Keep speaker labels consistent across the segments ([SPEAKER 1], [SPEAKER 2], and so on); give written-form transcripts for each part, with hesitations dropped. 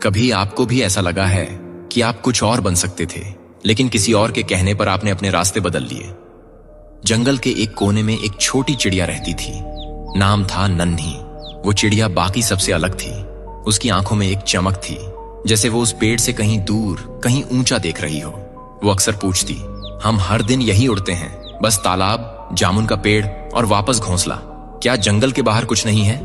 [SPEAKER 1] कभी आपको भी ऐसा लगा है कि आप कुछ और बन सकते थे, लेकिन किसी और के कहने पर आपने अपने रास्ते बदल लिए? जंगल के एक कोने में एक छोटी चिड़िया रहती थी। नाम था नन्ही। वो चिड़िया बाकी सबसे अलग थी। उसकी आंखों में एक चमक थी, जैसे वो उस पेड़ से कहीं दूर, कहीं ऊंचा देख रही हो। वो अक्सर पूछती, हम हर दिन यही उड़ते हैं, बस तालाब, जामुन का पेड़ और वापस घोंसला। क्या जंगल के बाहर कुछ नहीं है?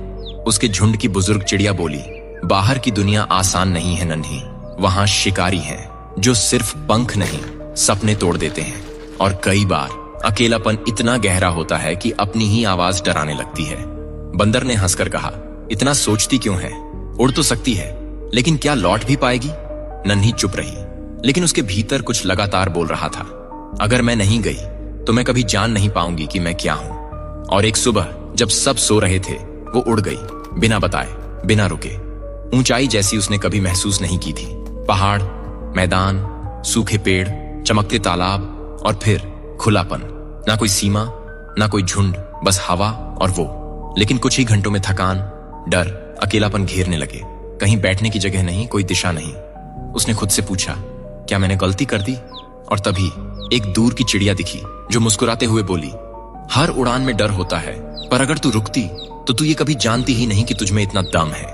[SPEAKER 1] उसके झुंड की बुजुर्ग चिड़िया बोली, बाहर की दुनिया आसान नहीं है नन्ही। वहां शिकारी हैं जो सिर्फ पंख नहीं, सपने तोड़ देते हैं। और कई बार अकेलापन इतना गहरा होता है कि अपनी ही आवाज डराने लगती है। बंदर ने हंसकर कहा, इतना सोचती क्यों है? उड़ तो सकती है, लेकिन क्या लौट भी पाएगी? नन्ही चुप रही, लेकिन उसके भीतर कुछ लगातार बोल रहा था, अगर मैं नहीं गई तो मैं कभी जान नहीं पाऊंगी कि मैं क्या हूं। और एक सुबह जब सब सो रहे थे, वो उड़ गई, बिना बताए, बिना रुके। ऊंचाई जैसी उसने कभी महसूस नहीं की थी। पहाड़, मैदान, सूखे पेड़, चमकते तालाब और फिर खुलापन। ना कोई सीमा, ना कोई झुंड, बस हवा और वो। लेकिन कुछ ही घंटों में थकान, डर, अकेलापन घेरने लगे। कहीं बैठने की जगह नहीं, कोई दिशा नहीं। उसने खुद से पूछा, क्या मैंने गलती कर दी? और तभी एक दूर की चिड़िया दिखी जो मुस्कुराते हुए बोली, हर उड़ान में डर होता है, पर अगर तू रुकती तो तू ये कभी जानती ही नहीं कि तुझमें इतना दम है।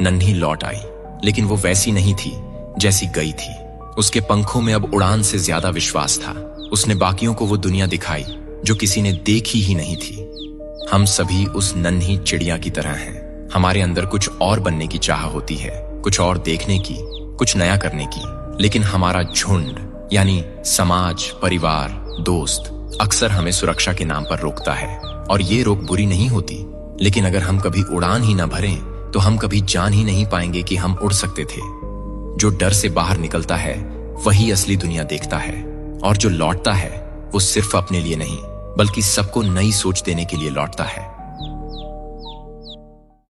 [SPEAKER 1] नन्ही लौट आई, लेकिन वो वैसी नहीं थी जैसी गई थी। उसके पंखों में अब उड़ान से ज्यादा विश्वास था। उसने बाकियों को वो दुनिया दिखाई जो किसी ने देखी ही नहीं थी। हम सभी उस नन्ही चिड़िया की तरह हैं। हमारे अंदर कुछ और बनने की चाह होती है, कुछ और देखने की, कुछ नया करने की। लेकिन हमारा झुंड यानी समाज, परिवार, दोस्त अक्सर हमें सुरक्षा के नाम पर रोकता है। और ये रोक बुरी नहीं होती, लेकिन अगर हम कभी उड़ान ही न भरें तो हम कभी जान ही नहीं पाएंगे कि हम उड़ सकते थे। जो डर से बाहर निकलता है वही असली दुनिया देखता है, और जो लौटता है वो सिर्फ अपने लिए नहीं, बल्कि सबको नई सोच देने के लिए लौटता है।